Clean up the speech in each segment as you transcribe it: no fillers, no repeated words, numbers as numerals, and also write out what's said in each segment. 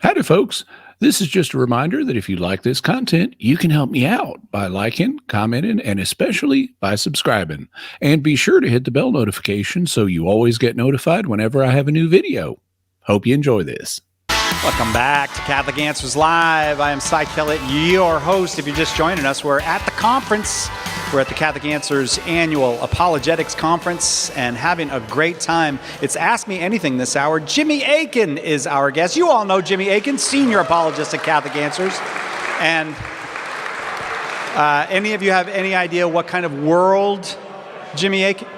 Howdy, folks. This is just a reminder that if you like this content, you can help me out by liking, commenting, and especially by subscribing. And be sure to hit the bell notification so you always get notified whenever I have a new video. Hope you enjoy this. Welcome back to Catholic Answers Live. I am Psyche, your host. If you're just joining us, we're at the conference. We're at the Catholic Answers Annual Apologetics Conference and having a great time. It's Ask Me Anything this hour. Jimmy Akin is our guest. You all know Jimmy Akin, senior apologist at Catholic Answers. And any of you have any idea what kind of world Jimmy Akin?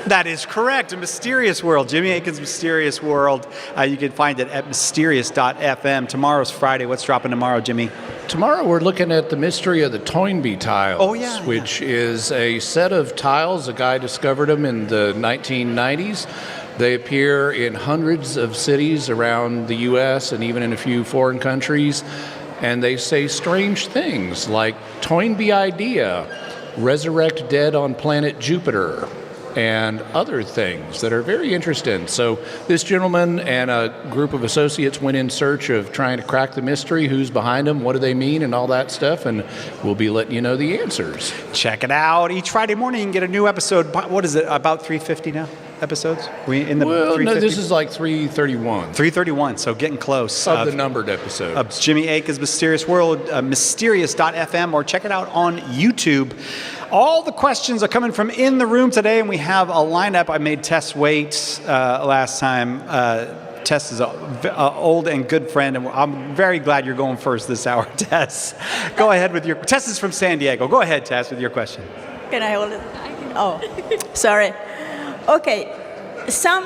That is correct, a mysterious world. Jimmy Akin's Mysterious World. You can find it at mysterious.fm. Tomorrow's Friday. What's dropping tomorrow, Jimmy? Tomorrow we're looking at the mystery of the Toynbee tiles, which is a set of tiles. A guy discovered them in the 1990s. They appear in hundreds of cities around the U.S. and even in a few foreign countries. And they say strange things like Toynbee idea, resurrect dead on planet Jupiter, and other things that are very interesting. So this gentleman and a group of associates went in search of trying to crack the mystery, who's behind them, what do they mean, and all that stuff, and we'll be letting you know the answers. Check it out. Each Friday morning you can get a new episode. What is it, about 350 now? Episodes? No, this is like 331. 331, so getting close. Of the numbered episode. Of Jimmy Akin's Mysterious World, mysterious.fm, or check it out on YouTube. All the questions are coming from in the room today, and we have a lineup. I made Tess wait last time. Tess is an old and good friend, and I'm very glad you're going first this hour, Tess. Go ahead with your... Tess is from San Diego. Go ahead, Tess, with your question. Can I hold it? Oh, sorry. Okay, some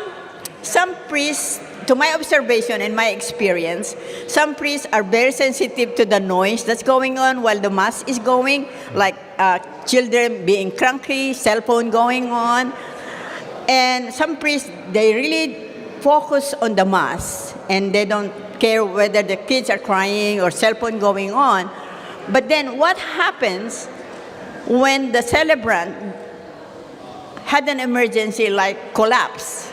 priests, to my observation and my experience, some priests are very sensitive to the noise that's going on while the Mass is going, like children being cranky, cell phone going on. And some priests, they really focus on the Mass, and they don't care whether the kids are crying or cell phone going on. But then what happens when the celebrant had an emergency like collapse?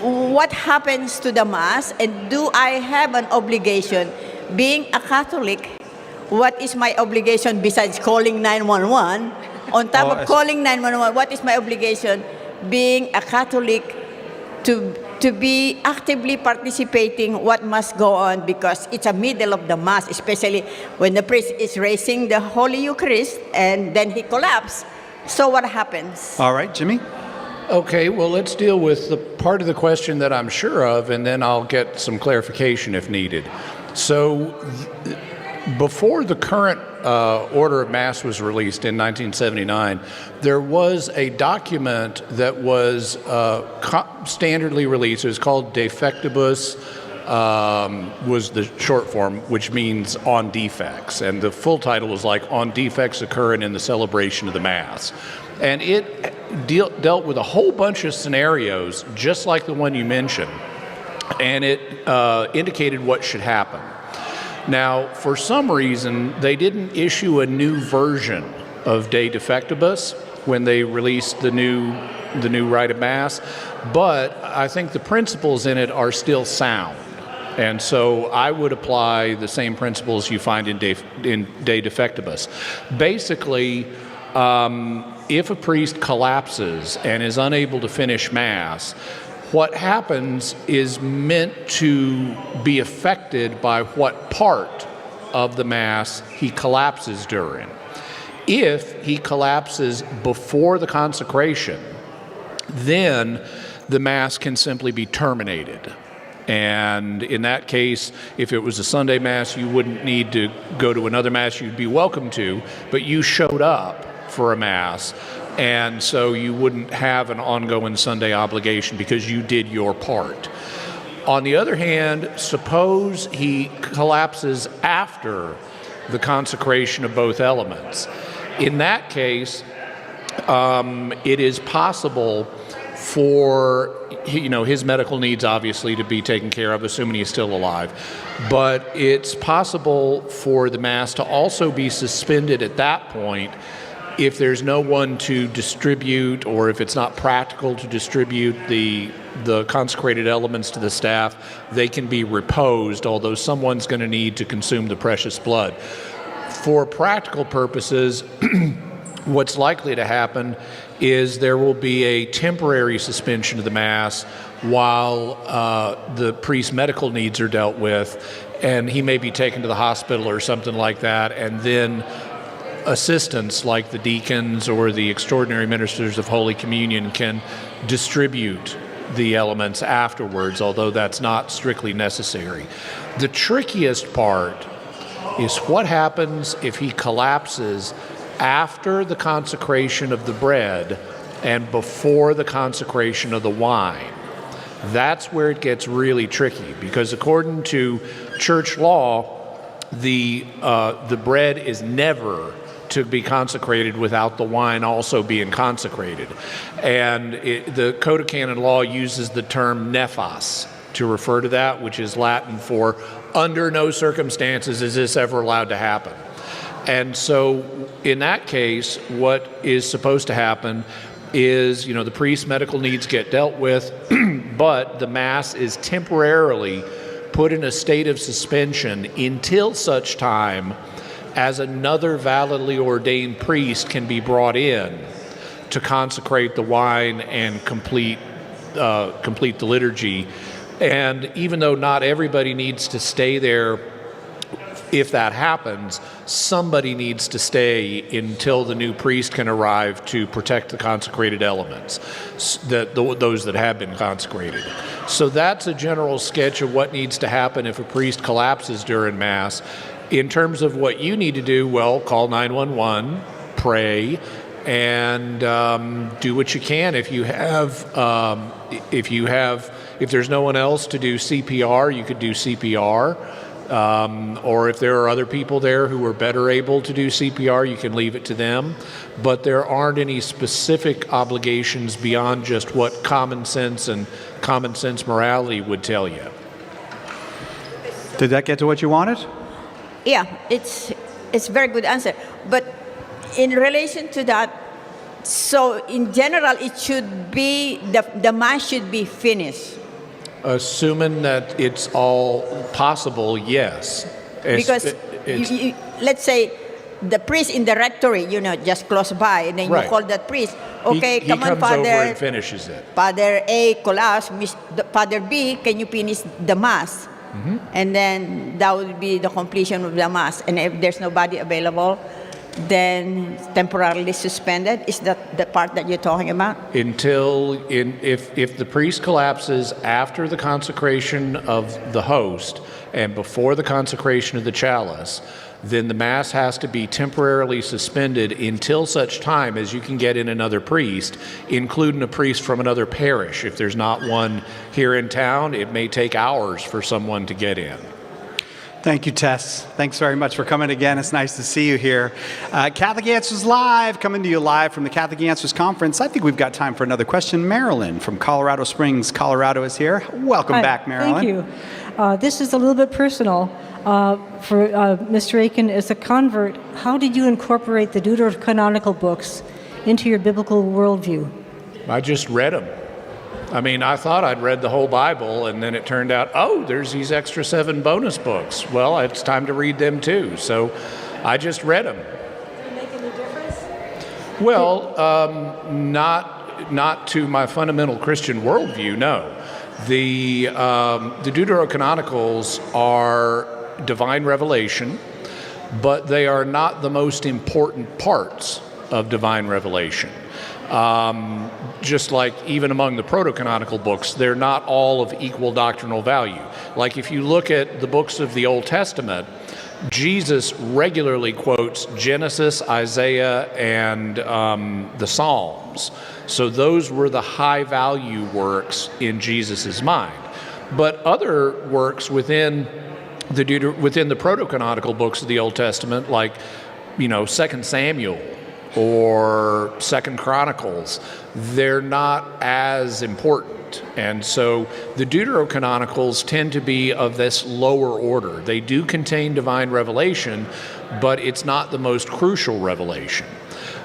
What happens to the Mass, and do I have an obligation? Being a Catholic, what is my obligation besides calling 911? On top of calling 911, what is my obligation being a Catholic to be actively participating what must go on, because it's a middle of the Mass, especially when the priest is raising the Holy Eucharist and then he collapses. So what happens? All right, Jimmy? Okay, well, let's deal with the part of the question that I'm sure of, and then I'll get some clarification if needed. So before the current Order of Mass was released in 1979, there was a document that was standardly released. It was called Defectibus, was the short form, which means on defects. And the full title was like On Defects Occurring in the Celebration of the Mass. And it dealt with a whole bunch of scenarios, just like the one you mentioned. And it indicated what should happen. Now, for some reason, they didn't issue a new version of De Defectibus when they released the new Rite of Mass, but I think the principles in it are still sound. And so I would apply the same principles you find in De Defectibus. Basically, if a priest collapses and is unable to finish Mass, what happens is meant to be affected by what part of the Mass he collapses during. If he collapses before the consecration, then the Mass can simply be terminated. And in that case, if it was a Sunday Mass, you wouldn't need to go to another Mass. You'd be welcome to, but you showed up for a Mass, and so you wouldn't have an ongoing Sunday obligation because you did your part. On the other hand, suppose he collapses after the consecration of both elements. In that case, it is possible for his medical needs obviously to be taken care of, assuming he's still alive. But it's possible for the Mass to also be suspended at that point if there's no one to distribute, or if it's not practical to distribute the consecrated elements to the staff, they can be reposed, although someone's going to need to consume the precious blood. For practical purposes, what's likely to happen is there will be a temporary suspension of the Mass while the priest's medical needs are dealt with, and he may be taken to the hospital or something like that, and then assistants like the deacons or the extraordinary ministers of Holy Communion can distribute the elements afterwards, although that's not strictly necessary. The trickiest part is what happens if he collapses after the consecration of the bread and before the consecration of the wine. That's where it gets really tricky, because according to church law, the bread is never to be consecrated without the wine also being consecrated. And the Code of Canon Law uses the term nephos to refer to that, which is Latin for under no circumstances is this ever allowed to happen. And so in that case, what is supposed to happen is, the priest's medical needs get dealt with, but the Mass is temporarily put in a state of suspension until such time as another validly ordained priest can be brought in to consecrate the wine and complete the liturgy. And even though not everybody needs to stay there, if that happens, somebody needs to stay until the new priest can arrive to protect the consecrated elements, those that have been consecrated. So that's a general sketch of what needs to happen if a priest collapses during Mass. In terms of what you need to do, well, call 911, pray, and do what you can. If there's no one else to do CPR, you could do CPR. Or if there are other people there who are better able to do CPR, you can leave it to them. But there aren't any specific obligations beyond just what common sense and common sense morality would tell you. Did that get to what you wanted? Yeah, it's a very good answer. But in relation to that, so in general, it should be, the Mass should be finished. Assuming that it's all possible, yes. Because let's say the priest in the rectory, just close by, and then you call that priest. Okay, he come on, comes Father. over and finishes it. Father A collapsed. Father B, can you finish the Mass? Mm-hmm. And then that would be the completion of the Mass. And if there's nobody available, then temporarily suspended. Is that the part that you're talking about? If the priest collapses after the consecration of the host and before the consecration of the chalice, then the Mass has to be temporarily suspended until such time as you can get in another priest, including a priest from another parish. If there's not one here in town, it may take hours for someone to get in. Thank you, Tess. Thanks very much for coming again. It's nice to see you here. Catholic Answers Live, coming to you live from the Catholic Answers Conference. I think we've got time for another question. Marilyn from Colorado Springs, Colorado is here. Welcome back, Marilyn. Thank you. This is a little bit personal. For Mr. Aiken, as a convert, how did you incorporate the deuterocanonical books into your biblical worldview? I just read them. I mean, I thought I'd read the whole Bible, and then it turned out, there's these extra 7 bonus books. Well, it's time to read them too. So I just read them. Did it make any difference? Well, not to my fundamental Christian worldview, no. The deuterocanonicals are divine revelation, but they are not the most important parts of divine revelation. Just like even among the proto-canonical books, they're not all of equal doctrinal value. Like if you look at the books of the Old Testament, Jesus regularly quotes Genesis, Isaiah, and the Psalms. So those were the high value works in Jesus's mind. But other works within the proto-canonical books of the Old Testament, like 2 Samuel or 2 Chronicles, they're not as important. And so the deuterocanonicals tend to be of this lower order. They do contain divine revelation, but it's not the most crucial revelation.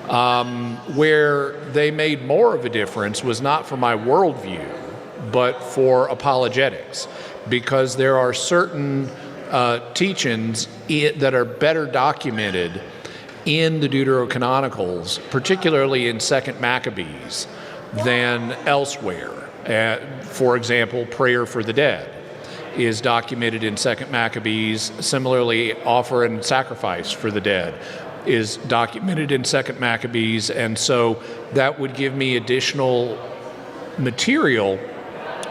Where they made more of a difference was not for my worldview, but for apologetics, because there are certain teachings that are better documented in the deuterocanonicals, particularly in 2nd Maccabees, than elsewhere. For example, prayer for the dead is documented in 2nd Maccabees. Similarly, offer and sacrifice for the dead is documented in 2nd Maccabees, and so that would give me additional material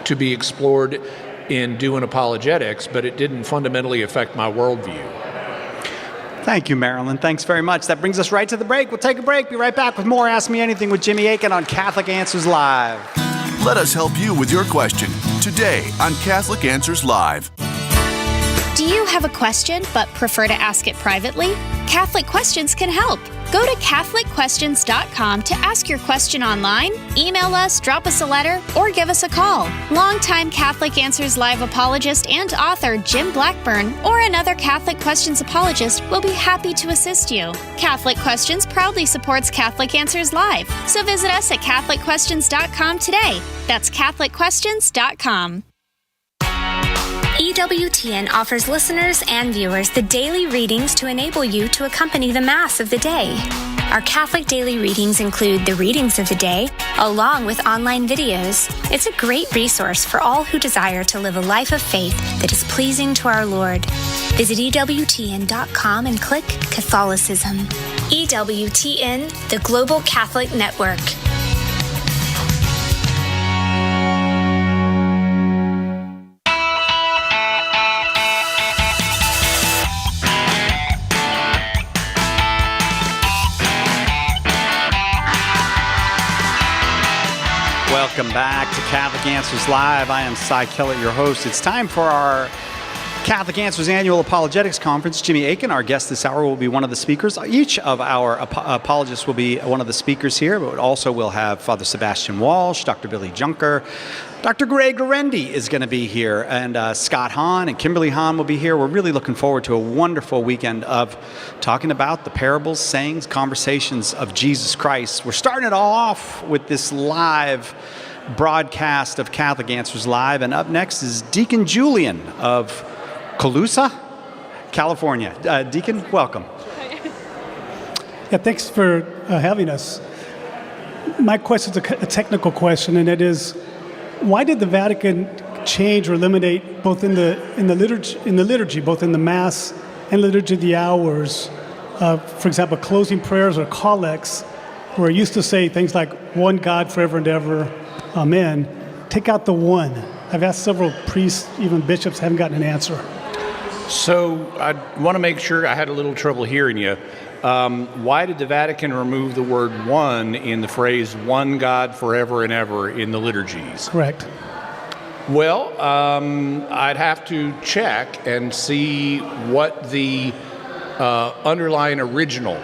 to be explored in doing apologetics, but it didn't fundamentally affect my worldview. Thank you, Marilyn. Thanks very much. That brings us right to the break. We'll take a break, be right back with more Ask Me Anything with Jimmy Akin on Catholic Answers Live. Let us help you with your question today on Catholic Answers Live. Do you have a question but prefer to ask it privately? Catholic Questions can help. Go to CatholicQuestions.com to ask your question online, email us, drop us a letter, or give us a call. Longtime Catholic Answers Live apologist and author Jim Blackburn or another Catholic Questions apologist will be happy to assist you. Catholic Questions proudly supports Catholic Answers Live, so visit us at CatholicQuestions.com today. That's CatholicQuestions.com. EWTN offers listeners and viewers the daily readings to enable you to accompany the Mass of the day. Our Catholic daily readings include the readings of the day, along with online videos. It's a great resource for all who desire to live a life of faith that is pleasing to our Lord. Visit EWTN.com and click Catholicism. EWTN, the Global Catholic Network. Welcome back to Catholic Answers Live. I am Cy Kellett, your host. It's time for our Catholic Answers Annual Apologetics Conference. Jimmy Akin, our guest this hour, will be one of the speakers. Each of our apologists will be one of the speakers here, but also we'll have Father Sebastian Walsh, Dr. Billy Junker, Dr. Greg Gorendi is going to be here, and Scott Hahn and Kimberly Hahn will be here. We're really looking forward to a wonderful weekend of talking about the parables, sayings, conversations of Jesus Christ. We're starting it all off with this live broadcast of Catholic Answers Live, and up next is Deacon Julian of Colusa, California. Deacon, welcome. Yeah, thanks for having us. My question is a technical question, and it is, why did the Vatican change or eliminate both in the liturgy, both in the Mass and Liturgy of the Hours, for example, closing prayers or collects, where it used to say things like "One God forever and ever, Amen." Take out the one. I've asked several priests, even bishops, haven't gotten an answer. So I want to make sure, I had a little trouble hearing you. Why did the Vatican remove the word one in the phrase "one God forever and ever" in the liturgies? Correct. Well, I'd have to check and see what the underlying original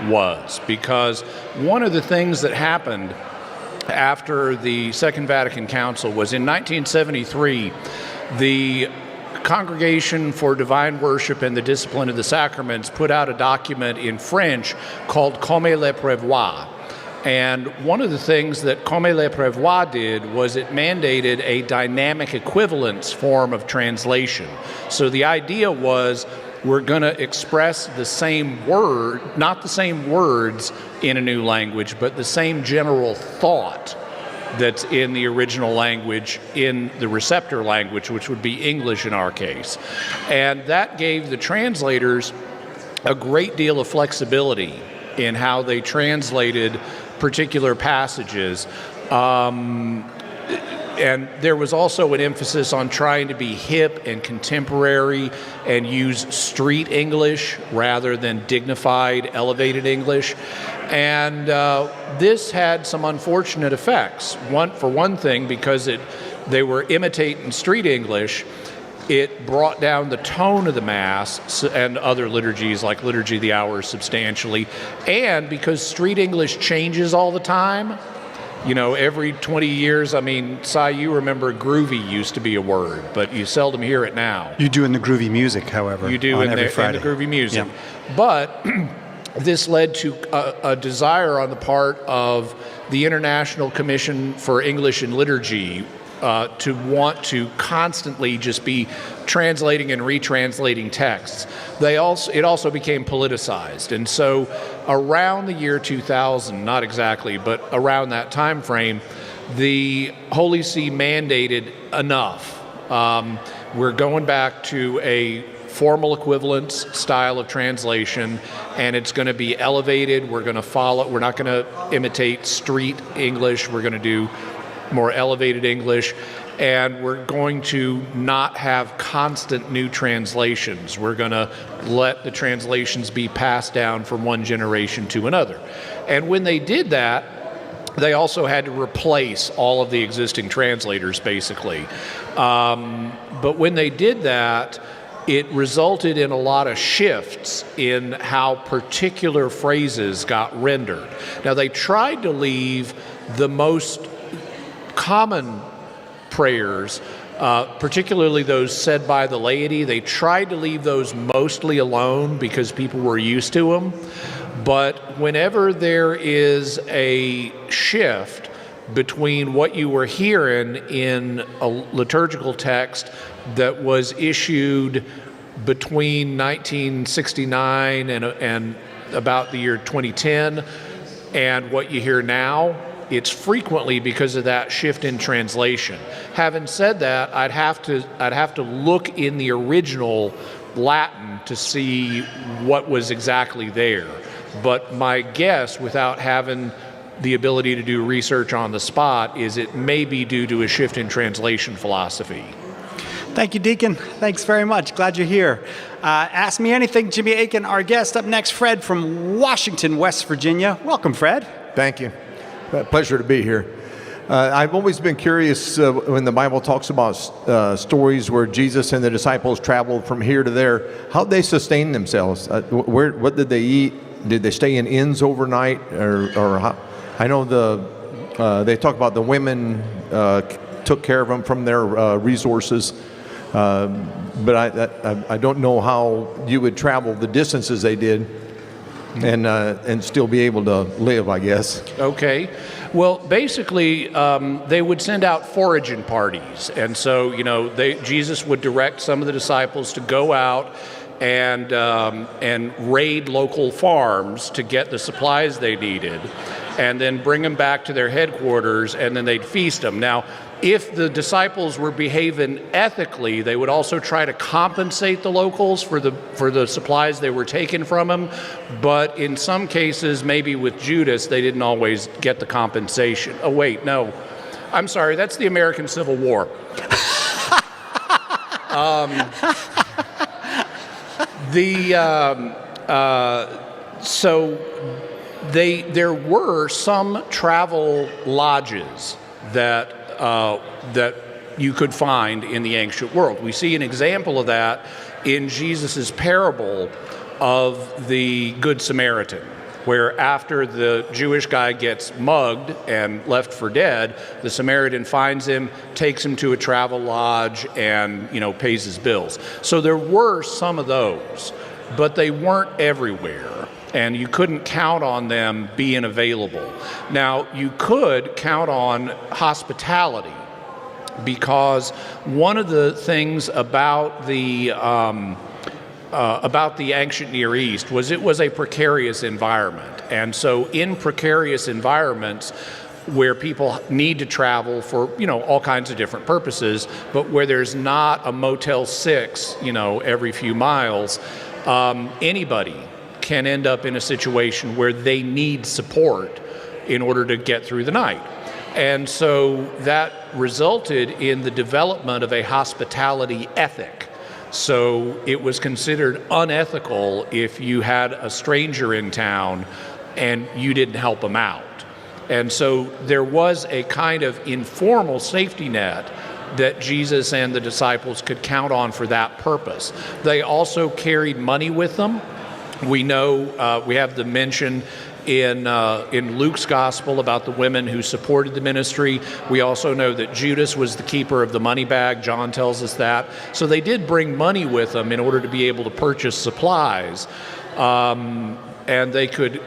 was, because one of the things that happened after the Second Vatican Council was in 1973, the Congregation for Divine Worship and the Discipline of the Sacraments put out a document in French called Comme le Prévoit. And one of the things that Comme le Prévoit did was it mandated a dynamic equivalence form of translation. So the idea was, we're going to express the same word, not the same words in a new language, but the same general thought that's in the original language, in the receptor language, which would be English in our case. And that gave the translators a great deal of flexibility in how they translated particular passages. And there was also an emphasis on trying to be hip and contemporary and use street English rather than dignified, elevated English. And this had some unfortunate effects. For one thing, because they were imitating street English, it brought down the tone of the Mass and other liturgies like Liturgy of the Hours substantially. And because street English changes all the time, you know, every 20 years, I mean, Cy, you remember groovy used to be a word, but you seldom hear it now. You do in the groovy music, however. You do on in every the Friday. groovy music. Yeah. But this led to a desire on the part of the International Commission for English and Liturgy to want to constantly just be translating and retranslating texts. It also became politicized. And so around the year 2000, not exactly, but around that time frame, the Holy See mandated enough. We're going back to a formal equivalence style of translation, and it's going to be elevated. We're going to follow, we're not going to imitate street English. We're going to do more elevated English, and we're going to not have constant new translations. We're going to let the translations be passed down from one generation to another. And when they did that, they also had to replace all of the existing translators, basically. But when they did that, it resulted in a lot of shifts in how particular phrases got rendered. Now, they tried to leave the most common prayers, particularly those said by the laity, they tried to leave those mostly alone because people were used to them. But whenever there is a shift between what you were hearing in a liturgical text that was issued between 1969 and about the year 2010 and what you hear now, it's frequently because of that shift in translation. Having said that, I'd have to look in the original Latin to see what was exactly there. But my guess, without having the ability to do research on the spot, is it may be due to a shift in translation philosophy. Thank you, Deacon. Thanks very much. Glad you're here. Ask Me Anything, Jimmy Aiken. Our guest up next, Fred from Washington, West Virginia. Welcome, Fred. Thank you. Pleasure to be here. I've always been curious when the Bible talks about stories where Jesus and the disciples traveled from here to there, how they sustained themselves. What did they eat? Did they stay in inns overnight, or how? I know they talk about the women took care of them from their resources, but I don't know how you would travel the distances they did and still be able to live, I guess. Okay. Well, basically, they would send out foraging parties, and so Jesus would direct some of the disciples to go out and raid local farms to get the supplies they needed, and then bring them back to their headquarters, and then they'd feast them. Now, if the disciples were behaving ethically, they would also try to compensate the locals for the supplies they were taking from them. But in some cases, maybe with Judas, they didn't always get the compensation. Oh, wait, no. I'm sorry, that's the American Civil War. There were some travel lodges that you could find in the ancient world. We see an example of that in Jesus' parable of the Good Samaritan, where after the Jewish guy gets mugged and left for dead, the Samaritan finds him, takes him to a travel lodge, and pays his bills. So there were some of those, but they weren't everywhere, and you couldn't count on them being available. Now, you could count on hospitality, because one of the things about the ancient Near East was it was a precarious environment. And so in precarious environments where people need to travel for, all kinds of different purposes, but where there's not a Motel 6, every few miles, anybody can end up in a situation where they need support in order to get through the night. And so that resulted in the development of a hospitality ethic. So it was considered unethical if you had a stranger in town and you didn't help them out. And so there was a kind of informal safety net that Jesus and the disciples could count on for that purpose. They also carried money with them. We know, we have the mention in Luke's gospel about the women who supported the ministry. We also know that Judas was the keeper of the money bag. John tells us that. So they did bring money with them in order to be able to purchase supplies. and they could,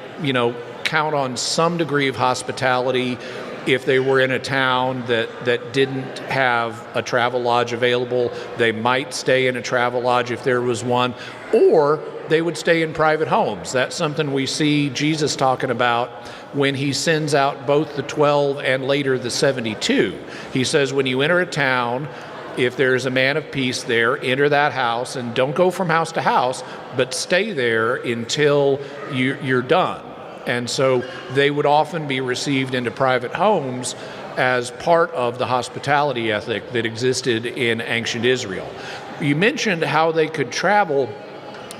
count on some degree of hospitality if they were in a town that didn't have a travel lodge available. They might stay in a travel lodge if there was one, or they would stay in private homes. That's something we see Jesus talking about when he sends out both the 12 and later the 72. He says, when you enter a town, if there's a man of peace there, enter that house, and don't go from house to house, but stay there until you're done. And so they would often be received into private homes as part of the hospitality ethic that existed in ancient Israel. You mentioned how they could travel,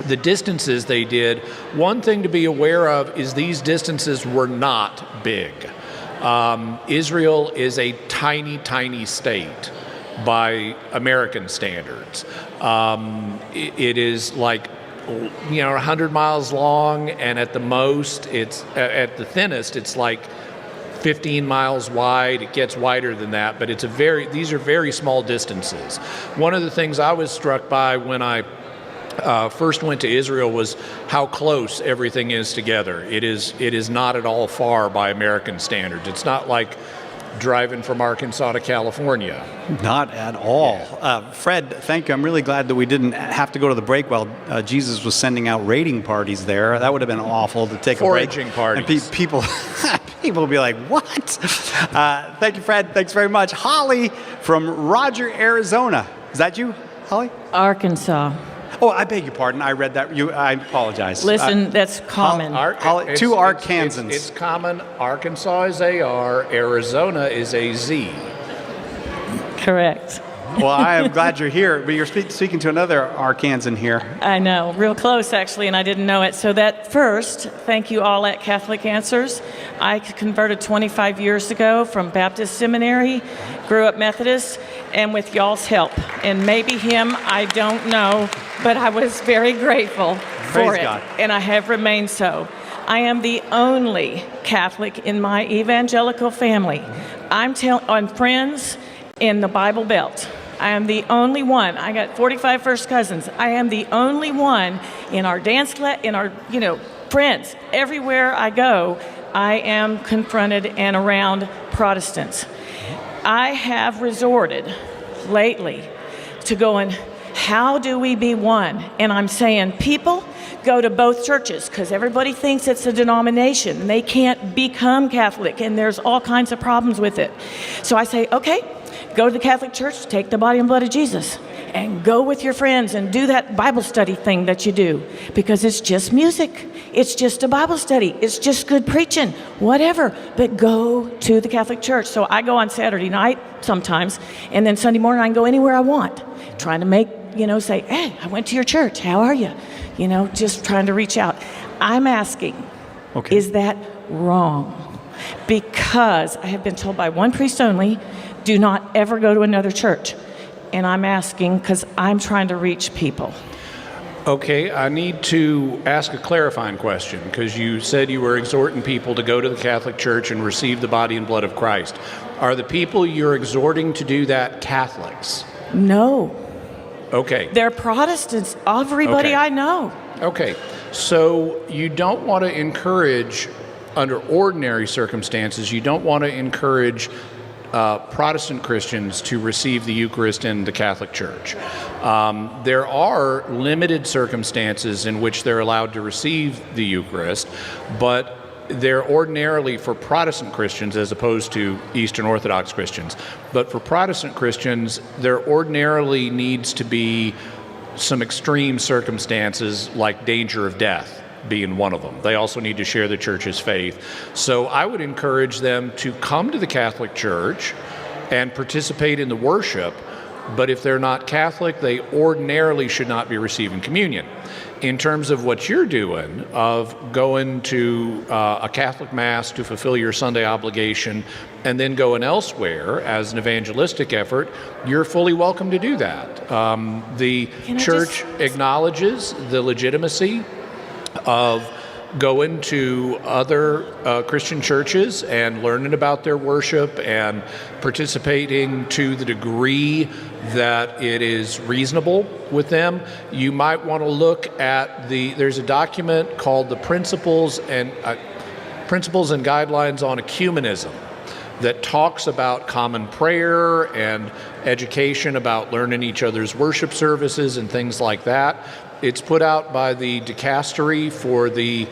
the distances they did. One thing to be aware of is these distances were not big. Israel is a tiny, tiny state by American standards. It is like 100 miles long, and at the most, at the thinnest, it's like 15 miles wide. It gets wider than that, but these are very small distances. One of the things I was struck by when I first went to Israel was how close everything is together. It is not at all far by American standards. It's not like driving from Arkansas to California. Not at all. Fred, thank you. I'm really glad that we didn't have to go to the break while Jesus was sending out raiding parties there. That would have been awful to take a break. Foraging parties. And people will be like, what? Thank you, Fred. Thanks very much. Holly from Roger, Arizona. Is that you, Holly? Arkansas. Oh, I beg your pardon. I read that. I apologize. Listen, that's common. Two Arkansans. It's common. Arkansas is AR. Arizona is AZ. Correct. Well, I am glad you're here, but you're speaking to another Arkansan here. I know, real close actually, and I didn't know it. So that first, thank you all at Catholic Answers. I converted 25 years ago from Baptist Seminary, grew up Methodist, and with y'all's help, and maybe him, I don't know, but I was very grateful for it, and I have remained so. I am the only Catholic in my evangelical family. I'm friends in the Bible Belt. I am the only one. I got 45 first cousins. I am the only one in our dance class, in our, friends. Everywhere I go, I am confronted and around Protestants. I have resorted lately to going, how do we be one? And I'm saying, people, go to both churches, because everybody thinks it's a denomination and they can't become Catholic, and there's all kinds of problems with it. So I say, okay, go to the Catholic Church, take the body and blood of Jesus, and go with your friends and do that Bible study thing that you do, because it's just music. It's just a Bible study. It's just good preaching, whatever. But go to the Catholic Church. So I go on Saturday night sometimes, and then Sunday morning I can go anywhere I want, trying to make, say, hey, I went to your church. How are you? Just trying to reach out. I'm asking, Is that wrong? Because I have been told by one priest only, do not ever go to another church. And I'm asking because I'm trying to reach people. Okay, I need to ask a clarifying question, because you said you were exhorting people to go to the Catholic Church and receive the body and blood of Christ. Are the people you're exhorting to do that Catholics? No. Okay. They're Protestants, everybody I know. Okay, so you don't want to encourage, under ordinary circumstances, you don't want to encourage Protestant Christians to receive the Eucharist in the Catholic Church. There are limited circumstances in which they're allowed to receive the Eucharist, but they're ordinarily for Protestant Christians as opposed to Eastern Orthodox Christians. But for Protestant Christians, there ordinarily needs to be some extreme circumstances, like danger of death being one of them. They also need to share the church's faith. So I would encourage them to come to the Catholic Church and participate in the worship, but if they're not Catholic, they ordinarily should not be receiving communion. In terms of what you're doing, of going to a Catholic Mass to fulfill your Sunday obligation and then going elsewhere as an evangelistic effort, you're fully welcome to do that. The church acknowledges the legitimacy of going to other Christian churches and learning about their worship and participating to the degree that it is reasonable with them. You might want to look at there's a document called the Principles and Guidelines on Ecumenism that talks about common prayer and education about learning each other's worship services and things like that. It's put out by the Dicastery for the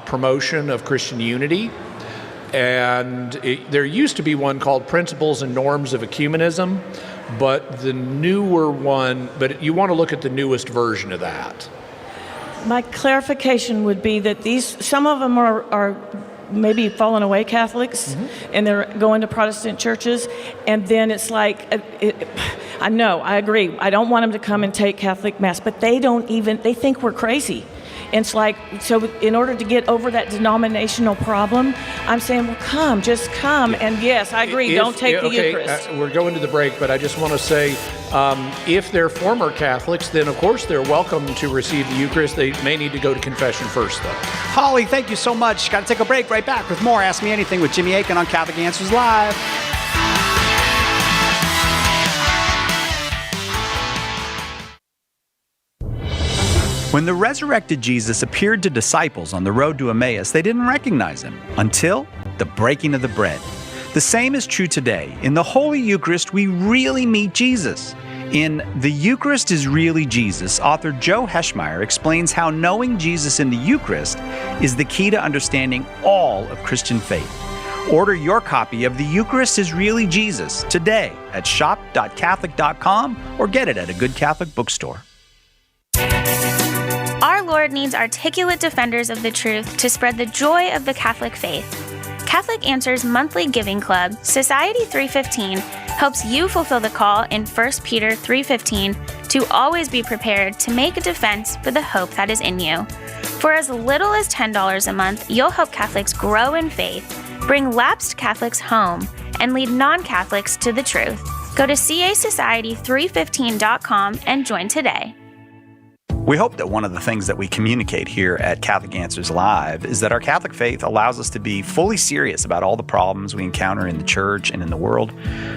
Promotion of Christian Unity. And there used to be one called Principles and Norms of Ecumenism, but the newer one, but you want to look at the newest version of that. My clarification would be that some of them are maybe fallen away Catholics, and they're going to Protestant churches, and then it's like, I know, I agree. I don't want them to come and take Catholic Mass, but they think we're crazy. And it's like, so in order to get over that denominational problem, I'm saying, well, just come. And yes, I agree, don't take the Eucharist. We're going to the break, but I just want to say, if they're former Catholics, then of course they're welcome to receive the Eucharist. They may need to go to confession first, though. Holly, thank you so much. Got to take a break. Right back with more Ask Me Anything with Jimmy Akin on Catholic Answers Live. When the resurrected Jesus appeared to disciples on the road to Emmaus, they didn't recognize him until the breaking of the bread. The same is true today. In the Holy Eucharist, we really meet Jesus. In The Eucharist is Really Jesus, author Joe Heschmeyer explains how knowing Jesus in the Eucharist is the key to understanding all of Christian faith. Order your copy of The Eucharist is Really Jesus today at shop.catholic.com or get it at a good Catholic bookstore. Our Lord needs articulate defenders of the truth to spread the joy of the Catholic faith. Catholic Answers monthly giving club, Society 315, helps you fulfill the call in 1 Peter 3:15 to always be prepared to make a defense for the hope that is in you. For as little as $10 a month, you'll help Catholics grow in faith, bring lapsed Catholics home, and lead non-Catholics to the truth. Go to casociety315.com and join today. We hope that one of the things that we communicate here at Catholic Answers Live is that our Catholic faith allows us to be fully serious about all the problems we encounter in the church and in the world,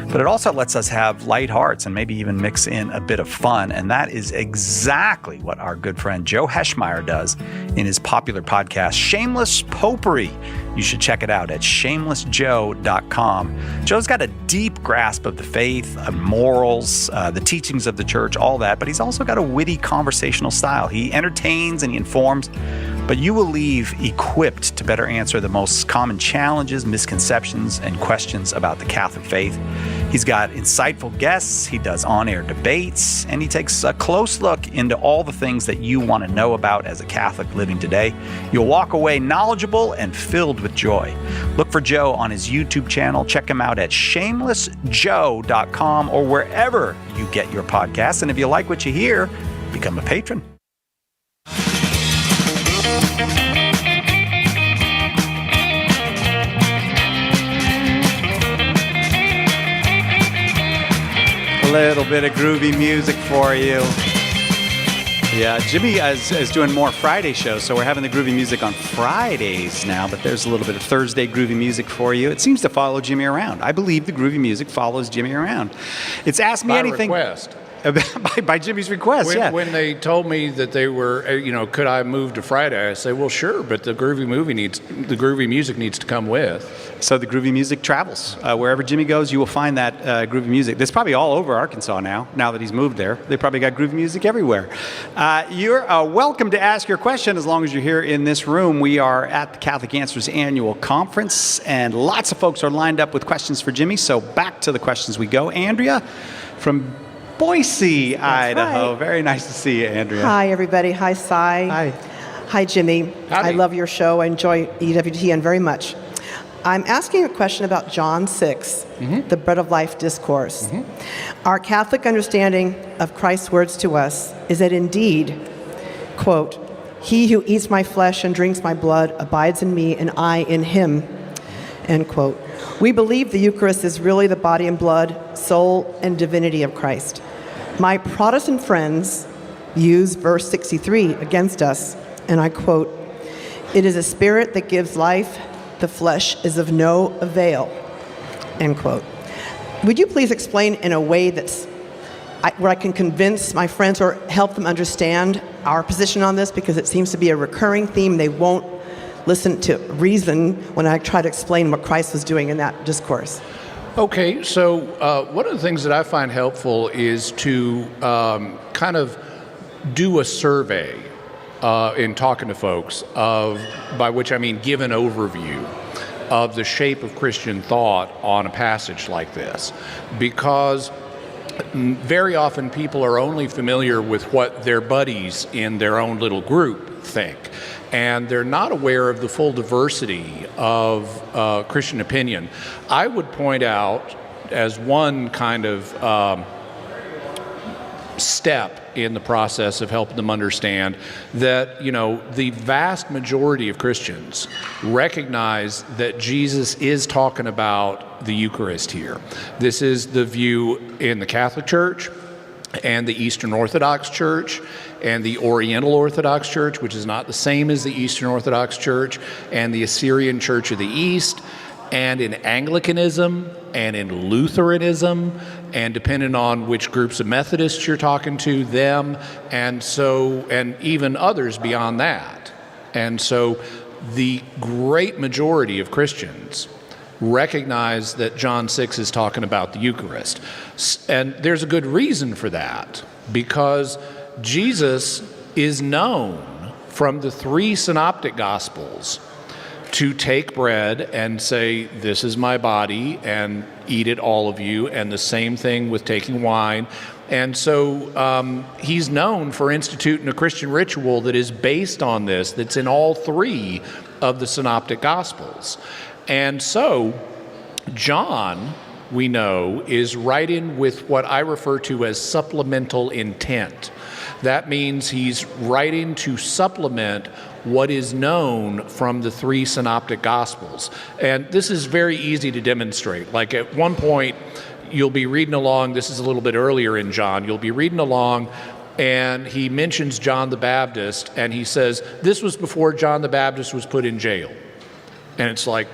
but it also lets us have light hearts and maybe even mix in a bit of fun, and that is exactly what our good friend Joe Heschmeyer does in his popular podcast, Shameless Popery. You should check it out at shamelessjoe.com. Joe's got a deep grasp of the faith, morals, the teachings of the church, all that, but he's also got a witty conversational style. He entertains and he informs, but you will leave equipped to better answer the most common challenges, misconceptions, and questions about the Catholic faith. He's got insightful guests, he does on-air debates, and he takes a close look into all the things that you want to know about as a Catholic living today. You'll walk away knowledgeable and filled with joy. Look for Joe on his YouTube channel. Check him out at shamelessjoe.com or wherever you get your podcasts. And if you like what you hear, become a patron. A little bit of groovy music for you. Yeah, Jimmy is doing more Friday shows, so we're having the groovy music on Fridays now, but there's a little bit of Thursday groovy music for you. It seems to follow Jimmy around. I believe the groovy music follows Jimmy around. It's Ask Me Anything. By request. By Jimmy's request, yeah. When they told me that they were, could I move to Friday? I say, well, sure, but the groovy music needs to come with. So the groovy music travels. Wherever Jimmy goes, you will find that groovy music. That's probably all over Arkansas now that he's moved there. They probably got groovy music everywhere. You're welcome to ask your question as long as you're here in this room. We are at the Catholic Answers Annual Conference, and lots of folks are lined up with questions for Jimmy. So back to the questions we go. Andrea from Boise, Idaho. Right. Very nice to see you, Andrea. Hi, everybody. Hi, Cy. Hi. Hi, Jimmy. Howdy. I love your show. I enjoy EWTN very much. I'm asking a question about John 6, the Bread of Life discourse. Our Catholic understanding of Christ's words to us is that indeed, quote, "He who eats my flesh and drinks my blood abides in me and I in him," end quote. We believe the Eucharist is really the body and blood, soul, and divinity of Christ. My Protestant friends use verse 63 against us, and I quote, It is a spirit that gives life. The flesh is of no avail. End quote. Would you please explain in a way where I can convince my friends or help them understand our position on this, because it seems to be a recurring theme. They won't listen to reason when I try to explain what Christ was doing in that discourse. Okay, so one of the things that I find helpful is to kind of do a survey in talking to folks by which I mean give an overview of the shape of Christian thought on a passage like this, because very often people are only familiar with what their buddies in their own little group think, and they're not aware of the full diversity of Christian opinion. I would point out as one kind of step in the process of helping them understand that, the vast majority of Christians recognize that Jesus is talking about the Eucharist here. This is the view in the Catholic Church and the Eastern Orthodox Church and the Oriental Orthodox Church, which is not the same as the Eastern Orthodox Church, and the Assyrian Church of the East, and in Anglicanism and in Lutheranism, and depending on which groups of Methodists you're talking to, them, and even others beyond that. And so the great majority of Christians recognize that John 6 is talking about the Eucharist. And there's a good reason for that, because Jesus is known from the 3 synoptic Gospels to take bread and say, "This is my body," and eat it, all of you, and the same thing with taking wine. And so he's known for instituting a Christian ritual that is based on this, that's in all 3 of the synoptic Gospels. And so John, we know, is writing with what I refer to as supplemental intent. That means he's writing to supplement what is known from the 3 synoptic Gospels. And this is very easy to demonstrate. Like at one point, you'll be reading along, this is a little bit earlier in John, you'll be reading along and he mentions John the Baptist and he says, this was before John the Baptist was put in jail. And it's like,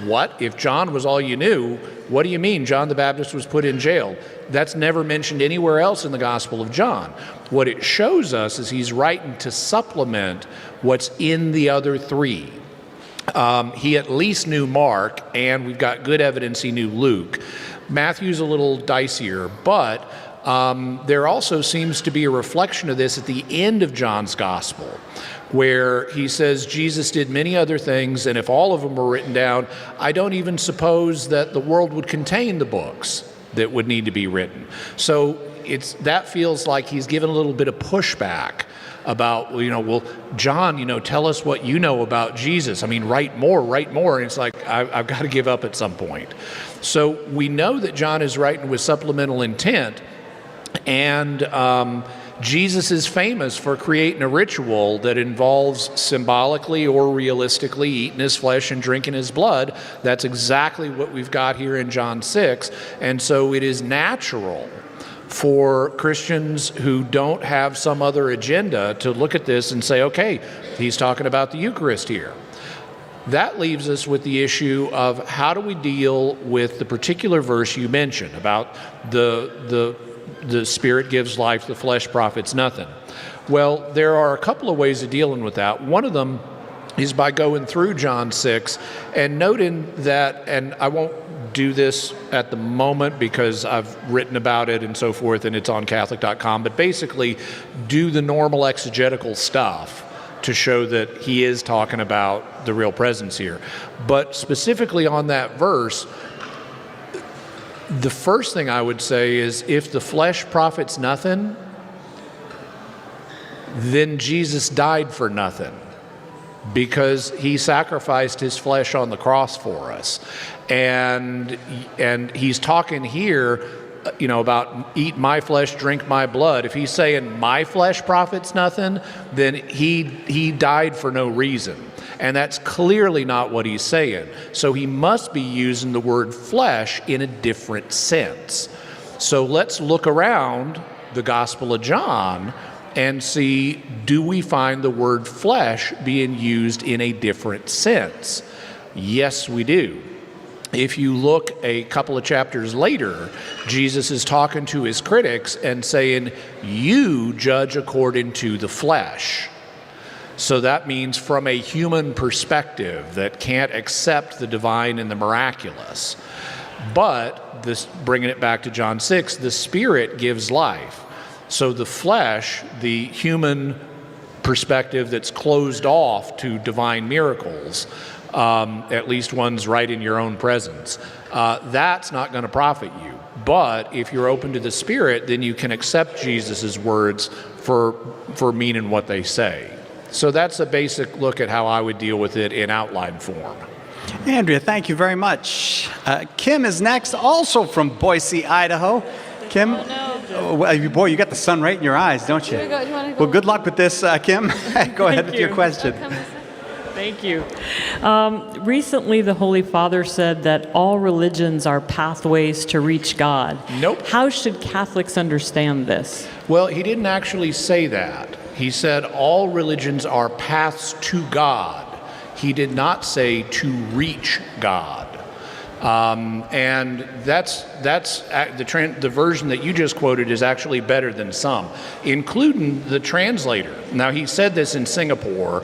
what? If John was all you knew, what do you mean John the Baptist was put in jail? That's never mentioned anywhere else in the Gospel of John. What it shows us is he's writing to supplement what's in the other 3. He at least knew Mark, and we've got good evidence he knew Luke. Matthew's a little dicier, but there also seems to be a reflection of this at the end of John's Gospel, where he says Jesus did many other things, and if all of them were written down, I don't even suppose that the world would contain the books that would need to be written. So that feels like he's given a little bit of pushback about, well, John, tell us what you know about Jesus. I mean, write more. And it's like, I've got to give up at some point. So we know that John is writing with supplemental intent, and Jesus is famous for creating a ritual that involves symbolically or realistically eating his flesh and drinking his blood. That's exactly what we've got here in John 6. And so it is natural for Christians who don't have some other agenda to look at this and say, okay, he's talking about the Eucharist here. That leaves us with the issue of how do we deal with the particular verse you mentioned about the Spirit gives life, the flesh profits nothing. Well, there are a couple of ways of dealing with that. One of them is by going through John 6 and noting that, and I won't do this at the moment because I've written about it and so forth, and it's on Catholic.com, but basically do the normal exegetical stuff to show that he is talking about the real presence here. But specifically on that verse, the first thing I would say is if the flesh profits nothing, then Jesus died for nothing, because he sacrificed his flesh on the cross for us. And he's talking here, about eat my flesh, drink my blood. If he's saying my flesh profits nothing, then he died for no reason. And that's clearly not what he's saying. So he must be using the word flesh in a different sense. So let's look around the Gospel of John and see, do we find the word flesh being used in a different sense? Yes, we do. If you look a couple of chapters later, Jesus is talking to his critics and saying, you judge according to the flesh. So that means from a human perspective that can't accept the divine and the miraculous. But this, bringing it back to John 6, the Spirit gives life. So the flesh, the human perspective that's closed off to divine miracles, at least ones right in your own presence, that's not going to profit you. But if you're open to the Spirit, then you can accept Jesus' words for meaning what they say. So that's a basic look at how I would deal with it in outline form. Andrea, thank you very much. Kim is next, also from Boise, Idaho. Kim? Boy, you got the sun right in your eyes, don't you? Well, good luck with this, Kim. Go ahead with your question. Thank you. Recently, the Holy Father said that all religions are pathways to reach God. Nope. How should Catholics understand this? Well, he didn't actually say that. He said all religions are paths to God. He did not say to reach God. And that's the version that you just quoted is actually better than some, including the translator. Now, he said this in Singapore,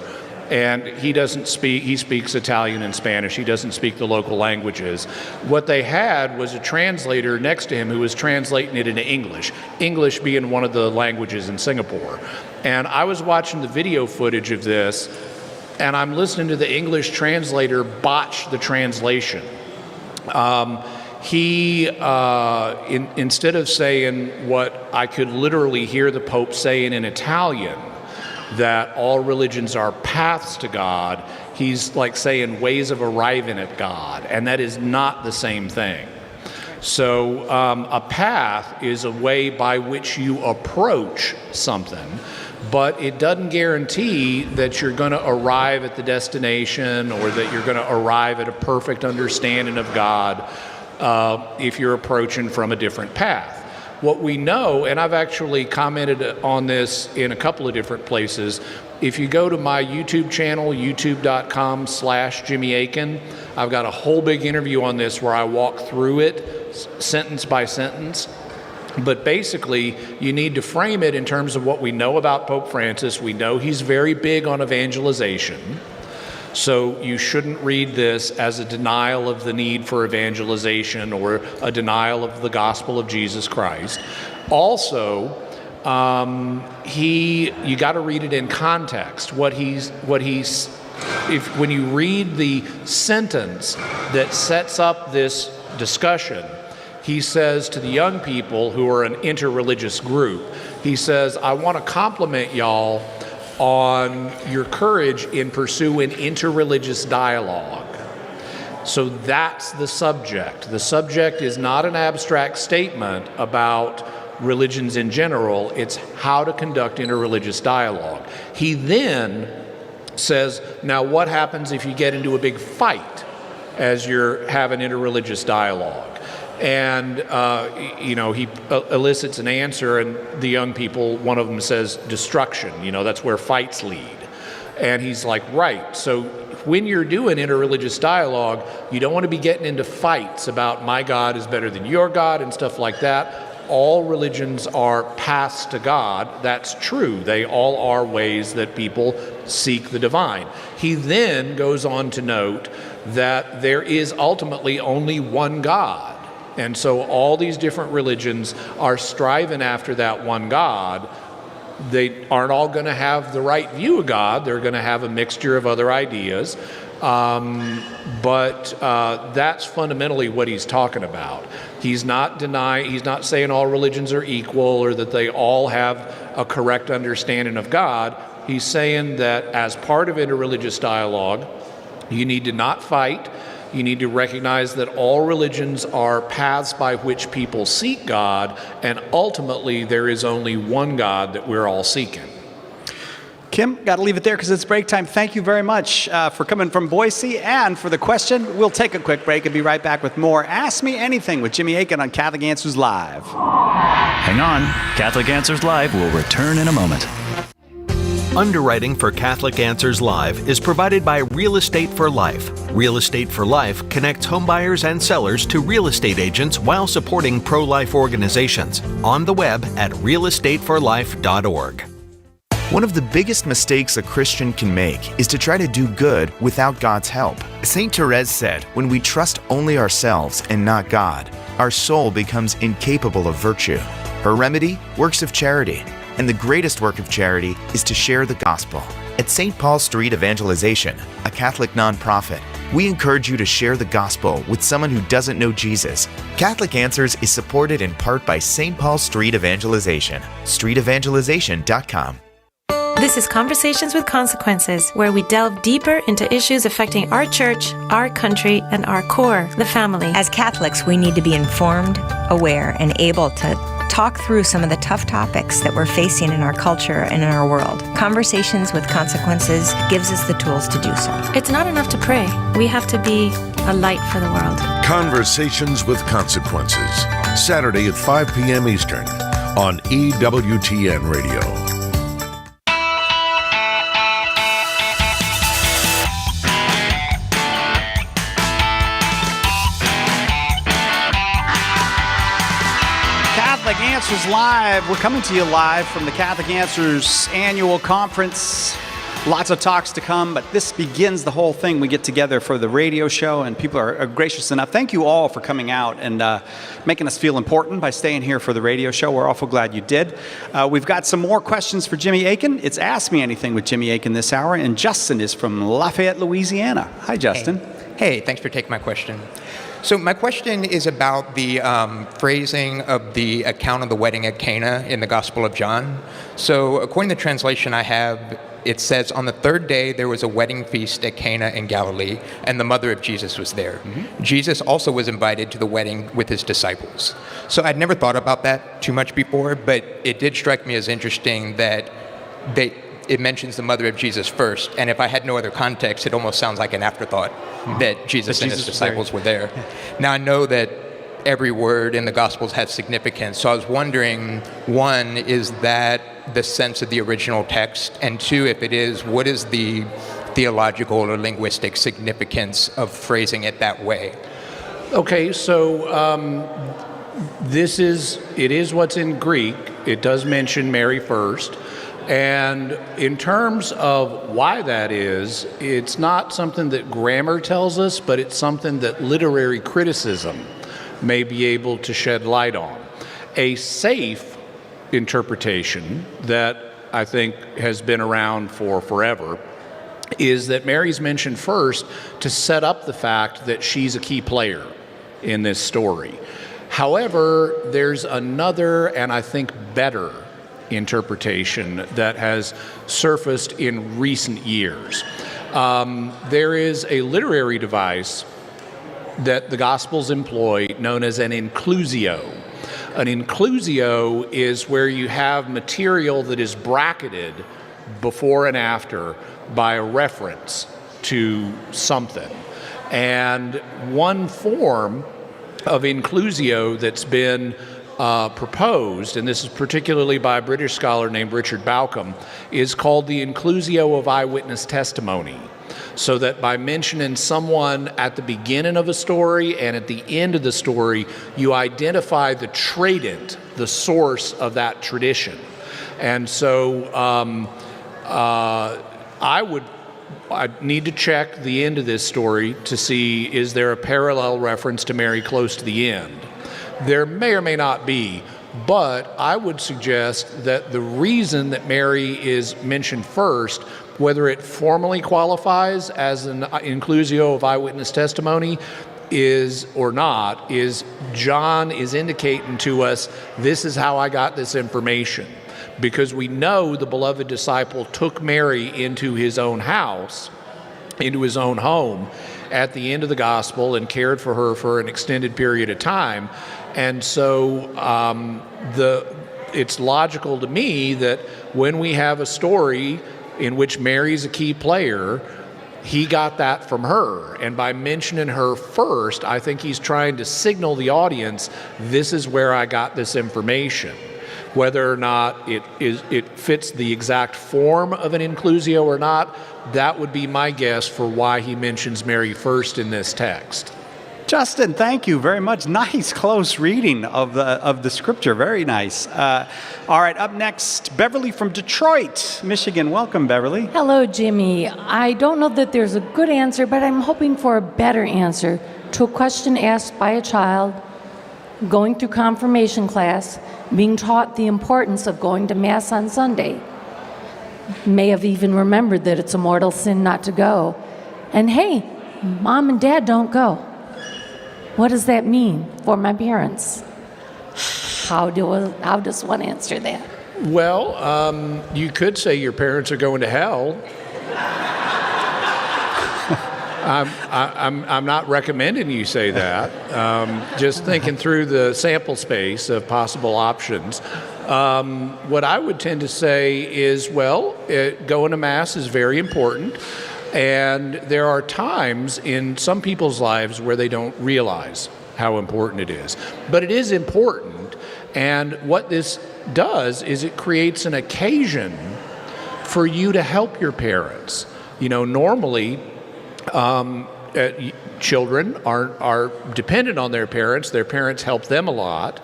and he speaks Italian and Spanish. He doesn't speak the local languages. What they had was a translator next to him who was translating it into English, English being one of the languages in Singapore. And I was watching the video footage of this, and I'm listening to the English translator botch the translation. Instead of saying what I could literally hear the Pope saying in Italian, that all religions are paths to God, he's like saying ways of arriving at God, and that is not the same thing. So a path is a way by which you approach something, but it doesn't guarantee that you're going to arrive at the destination or that you're going to arrive at a perfect understanding of God if you're approaching from a different path. What we know, and I've actually commented on this in a couple of different places, if you go to my YouTube channel, youtube.com/Jimmy Akin, I've got a whole big interview on this where I walk through it sentence by sentence. But basically, you need to frame it in terms of what we know about Pope Francis. We know he's very big on evangelization. So you shouldn't read this as a denial of the need for evangelization or a denial of the gospel of Jesus Christ. Also, you got to read it in context. When you read the sentence that sets up this discussion, he says to the young people who are an interreligious group, he says, I want to compliment y'all on your courage in pursuing interreligious dialogue. So that's the subject. The subject is not an abstract statement about religions in general, it's how to conduct interreligious dialogue. He then says, now what happens if you get into a big fight as you're having interreligious dialogue? And, he elicits an answer, and the young people, one of them says, destruction. That's where fights lead. And he's like, right. So when you're doing interreligious dialogue, you don't want to be getting into fights about my God is better than your God and stuff like that. All religions are paths to God. That's true. They all are ways that people seek the divine. He then goes on to note that there is ultimately only one God. And so all these different religions are striving after that one God. They aren't all going to have the right view of God. They're going to have a mixture of other ideas. But that's fundamentally what he's talking about. He's not saying all religions are equal or that they all have a correct understanding of God. He's saying that as part of interreligious dialogue, you need to not fight. You need to recognize that all religions are paths by which people seek God, and ultimately there is only one God that we're all seeking. Kim, got to leave it there because it's break time. Thank you very much for coming from Boise and for the question. We'll take a quick break and be right back with more Ask Me Anything with Jimmy Akin on Catholic Answers Live. Hang on. Catholic Answers Live will return in a moment. Underwriting for Catholic Answers Live is provided by Real Estate for Life. Real Estate for Life connects homebuyers and sellers to real estate agents while supporting pro-life organizations. On the web at realestateforlife.org. One of the biggest mistakes a Christian can make is to try to do good without God's help. St. Therese said, when we trust only ourselves and not God, our soul becomes incapable of virtue. Her remedy? Works of charity. And the greatest work of charity is to share the gospel. At St. Paul Street Evangelization, a Catholic nonprofit, we encourage you to share the gospel with someone who doesn't know Jesus. Catholic Answers is supported in part by St. Paul Street Evangelization, streetevangelization.com. This is Conversations with Consequences, where we delve deeper into issues affecting our church, our country, and our core, the family. As Catholics, we need to be informed, aware, and able to talk through some of the tough topics that we're facing in our culture and in our world. Conversations with Consequences gives us the tools to do so. It's not enough to pray. We have to be a light for the world. Conversations with Consequences, Saturday at 5 p.m. Eastern on EWTN Radio. Catholic Answers Live. We're coming to you live from the Catholic Answers annual conference. Lots of talks to come, but this begins the whole thing. We get together for the radio show, and people are gracious enough. Thank you all for coming out and making us feel important by staying here for the radio show. We're awful glad you did. We've got some more questions for Jimmy Akin. It's Ask Me Anything with Jimmy Akin this hour, and Justin is from Lafayette, Louisiana. Hi, Justin. Hey, thanks for taking my question. So my question is about the phrasing of the account of the wedding at Cana in the Gospel of John. So according to the translation I have, it says, on the third day there was a wedding feast at Cana in Galilee, and the mother of Jesus was there. Mm-hmm. Jesus also was invited to the wedding with his disciples. So I'd never thought about that too much before, but it did strike me as interesting that it mentions the mother of Jesus first, and if I had no other context, it almost sounds like an afterthought that Jesus and his disciples were there. Now, I know that every word in the Gospels has significance, so I was wondering, one, is that the sense of the original text? And two, if it is, what is the theological or linguistic significance of phrasing it that way? Okay, so it is what's in Greek. It does mention Mary first. And in terms of why that is, it's not something that grammar tells us, but it's something that literary criticism may be able to shed light on. A safe interpretation that I think has been around for forever is that Mary's mentioned first to set up the fact that she's a key player in this story. However, there's another, and I think better, interpretation that has surfaced in recent years. There is a literary device that the Gospels employ known as an inclusio. An inclusio is where you have material that is bracketed before and after by a reference to something. And one form of inclusio that's been proposed, and this is particularly by a British scholar named Richard Bauckham, is called the inclusio of eyewitness testimony. So that by mentioning someone at the beginning of a story and at the end of the story, you identify the tradent, the source of that tradition. And so I'd need to check the end of this story to see, is there a parallel reference to Mary close to the end? There may or may not be, but I would suggest that the reason that Mary is mentioned first, whether it formally qualifies as an inclusio of eyewitness testimony is or not, is John is indicating to us, this is how I got this information. Because we know the beloved disciple took Mary into his own house, into his own home at the end of the gospel and cared for her for an extended period of time. And so it's logical to me that when we have a story in which Mary's a key player, he got that from her. And by mentioning her first, I think he's trying to signal the audience, this is where I got this information. Whether or not it fits the exact form of an inclusio or not, that would be my guess for why he mentions Mary first in this text. Justin, thank you very much. Nice, close reading of the scripture. Very nice. All right, up next, Beverly from Detroit, Michigan. Welcome, Beverly. Hello, Jimmy. I don't know that there's a good answer, but I'm hoping for a better answer to a question asked by a child going through confirmation class, being taught the importance of going to Mass on Sunday. May have even remembered that it's a mortal sin not to go. And hey, Mom and Dad don't go. What does that mean for my parents? How does one answer that? Well, you could say your parents are going to hell. I'm not recommending you say that. Just thinking through the sample space of possible options. What I would tend to say is, well, going to Mass is very important. And there are times in some people's lives where they don't realize how important it is. But it is important. And what this does is it creates an occasion for you to help your parents. You know, normally, children are dependent on their parents help them a lot,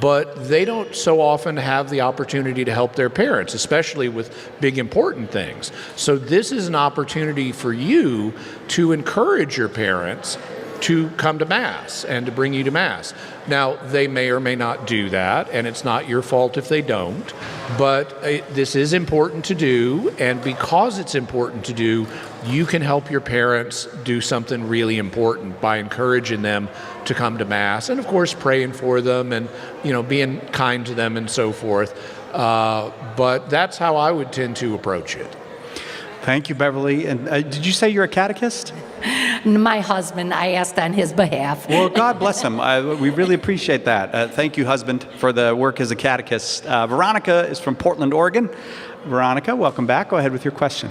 but they don't so often have the opportunity to help their parents, especially with big important things. So this is an opportunity for you to encourage your parents to come to Mass and to bring you to Mass. Now, they may or may not do that, and it's not your fault if they don't, but this is important to do, and because it's important to do, you can help your parents do something really important by encouraging them to come to Mass, and of course praying for them and, you know, being kind to them and so forth. But that's how I would tend to approach it. Thank you, Beverly. And did you say you're a catechist? My husband, I asked on his behalf. Well, God bless him. We really appreciate that. Thank you, husband, for the work as a catechist. Veronica is from Portland, Oregon. Veronica, welcome back. Go ahead with your question.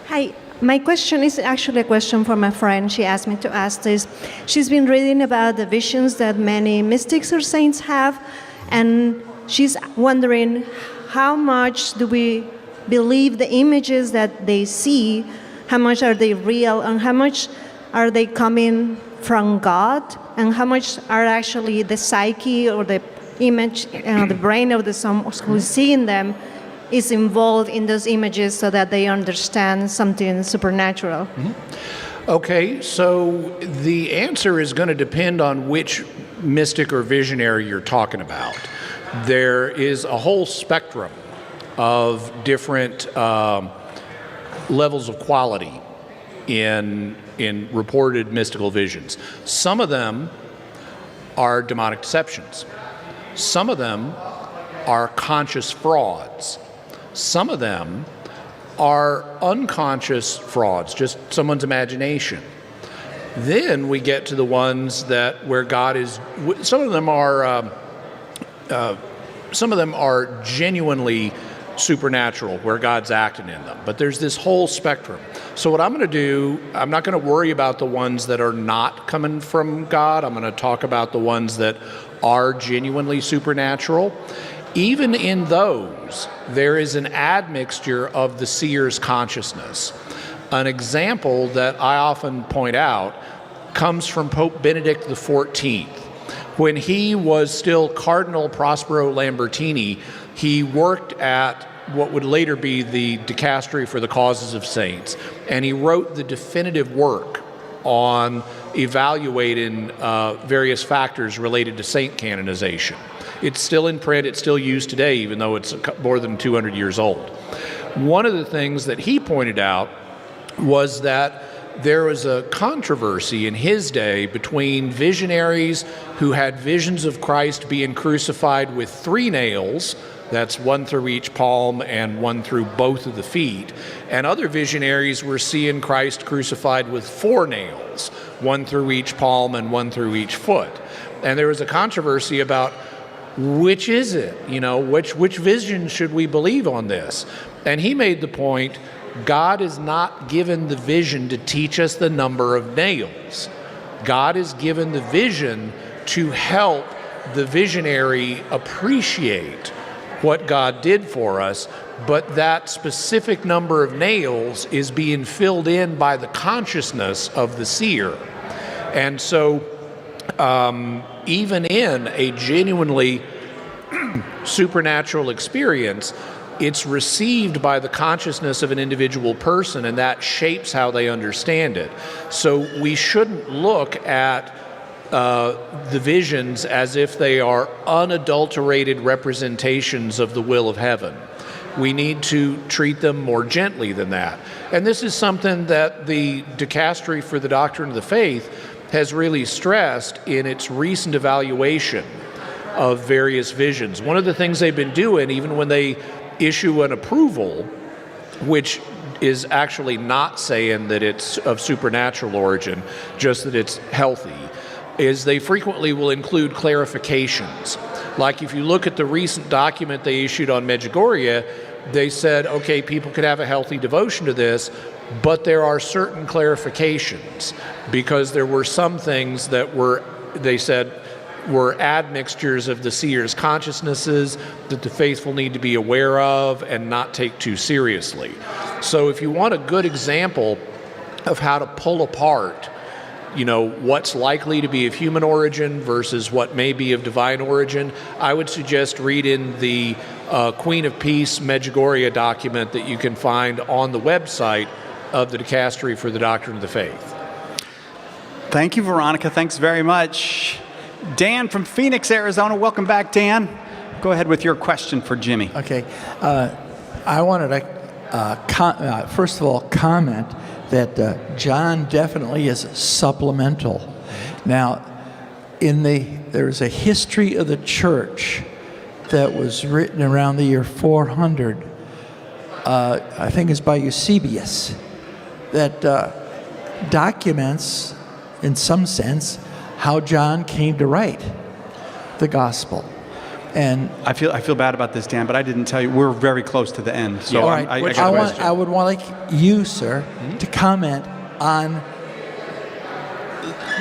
Hi. My question is actually a question for my friend. She asked me to ask this. She's been reading about the visions that many mystics or saints have, and she's wondering how much do we believe the images that they see, how much are they real, and how much are they coming from God, and how much are actually the psyche or the image, the brain of the someone who's seeing them is involved in those images so that they understand something supernatural. Mm-hmm. Okay, so the answer is going to depend on which mystic or visionary you're talking about. There is a whole spectrum of different levels of quality in reported mystical visions. Some of them are demonic deceptions. Some of them are conscious frauds. Some of them are unconscious frauds, just someone's imagination. Then we get to the ones that where God is. Some of them are genuinely supernatural, where God's acting in them. But there's this whole spectrum. So what I'm going to do, I'm not going to worry about the ones that are not coming from God. I'm going to talk about the ones that are genuinely supernatural. Even in those, there is an admixture of the seer's consciousness. An example that I often point out comes from Pope Benedict XIV. When he was still Cardinal Prospero Lambertini, he worked at what would later be the Dicastery for the Causes of Saints, and he wrote the definitive work on evaluating various factors related to saint canonization. It's still in print, it's still used today, even though it's more than 200 years old. One of the things that he pointed out was that there was a controversy in his day between visionaries who had visions of Christ being crucified with 3 nails, that's one through each palm and one through both of the feet, and other visionaries were seeing Christ crucified with 4 nails, one through each palm and one through each foot. And there was a controversy about which is it? You know, which vision should we believe on this? And he made the point, God is not given the vision to teach us the number of nails. God is given the vision to help the visionary appreciate what God did for us, but that specific number of nails is being filled in by the consciousness of the seer. And so even in a genuinely supernatural experience, it's received by the consciousness of an individual person, and that shapes how they understand it. So we shouldn't look at the visions as if they are unadulterated representations of the will of heaven. We need to treat them more gently than that. And this is something that the Dicastery for the Doctrine of the Faith has really stressed in its recent evaluation of various visions. One of the things they've been doing, even when they issue an approval, which is actually not saying that it's of supernatural origin, just that it's healthy, is they frequently will include clarifications. Like if you look at the recent document they issued on Medjugorje, they said, okay, people could have a healthy devotion to this, but there are certain clarifications, because there were some things that were, they said, were admixtures of the seer's consciousnesses that the faithful need to be aware of and not take too seriously. So if you want a good example of how to pull apart, you know, what's likely to be of human origin versus what may be of divine origin, I would suggest reading the Queen of Peace Medjugorje document that you can find on the website of the Dicastery for the Doctrine of the Faith. Thank you, Veronica. Thanks very much. Dan from Phoenix, Arizona. Welcome back, Dan. Go ahead with your question for Jimmy. Okay. I wanted to, first of all, comment that John definitely is supplemental. Now, there's a history of the church that was written around the year 400. I think it's by Eusebius, that documents, in some sense, how John came to write the gospel. And I feel bad about this, Dan, but I didn't tell you. We're very close to the end. So right. I would want you, sir, to comment on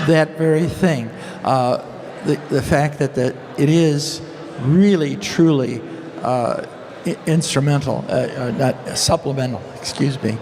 that very thing. The fact that it is really, truly instrumental, not supplemental, excuse me.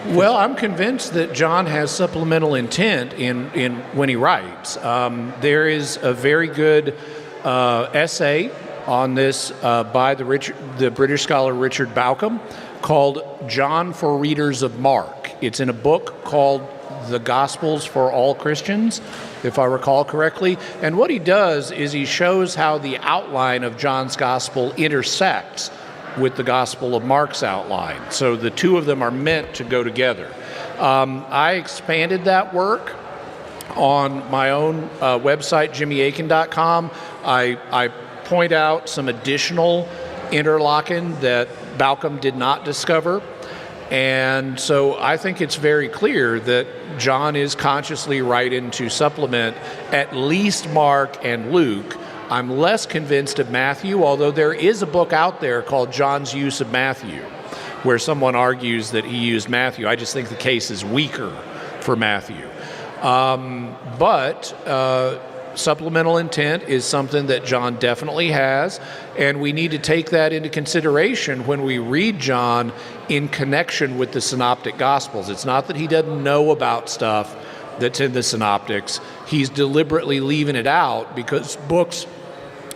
Well, I'm convinced that John has supplemental intent in when he writes. There is a very good essay on this by the British scholar Richard Bauckham called John for Readers of Mark. It's in a book called The Gospels for All Christians, if I recall correctly. And what he does is he shows how the outline of John's gospel intersects with the Gospel of Mark's outline. So the two of them are meant to go together. I expanded that work on my own website, jimmyakin.com. I point out some additional interlocking that Bauckham did not discover. And so I think it's very clear that John is consciously writing to supplement at least Mark and Luke. I'm less convinced of Matthew, although there is a book out there called John's Use of Matthew, where someone argues that he used Matthew. I just think the case is weaker for Matthew. But supplemental intent is something that John definitely has, and we need to take that into consideration when we read John in connection with the Synoptic Gospels. It's not that he doesn't know about stuff that's in the Synoptics. He's deliberately leaving it out because books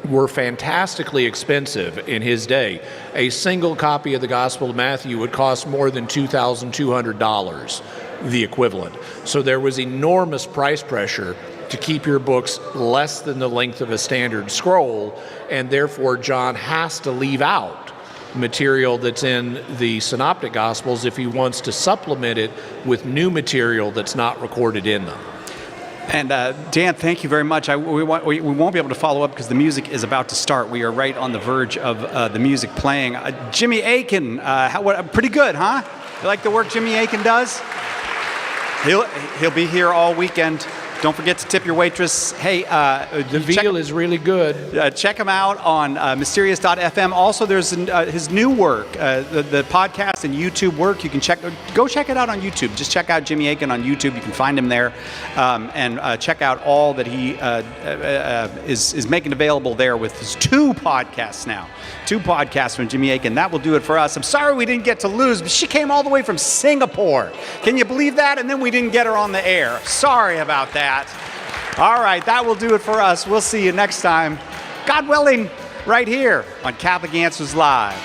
were fantastically expensive in his day. A single copy of the Gospel of Matthew would cost more than $2,200, the equivalent. So there was enormous price pressure to keep your books less than the length of a standard scroll, and therefore John has to leave out material that's in the Synoptic Gospels if he wants to supplement it with new material that's not recorded in them. And Dan, thank you very much. We won't be able to follow up because the music is about to start. We are right on the verge of the music playing. Jimmy Akin, pretty good, huh? You like the work Jimmy Akin does? He'll be here all weekend. Don't forget to tip your waitress. Hey, the veal is really good. Check him out on mysterious.fm. Also, there's his new work, the podcast and YouTube work. You can go check it out on YouTube. Just check out Jimmy Akin on YouTube. You can find him there, and check out all that he is making available there with his 2 podcasts now. 2 podcasts from Jimmy Akin. That will do it for us. I'm sorry we didn't get to Luz, but she came all the way from Singapore. Can you believe that? And then we didn't get her on the air. Sorry about that. All right, that will do it for us. We'll see you next time, God willing, right here on Catholic Answers Live.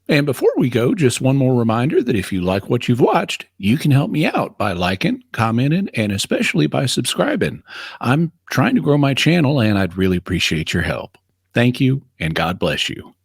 And before we go, just one more reminder that if you like what you've watched, you can help me out by liking, commenting, and especially by subscribing. I'm trying to grow my channel, and I'd really appreciate your help. Thank you, and God bless you.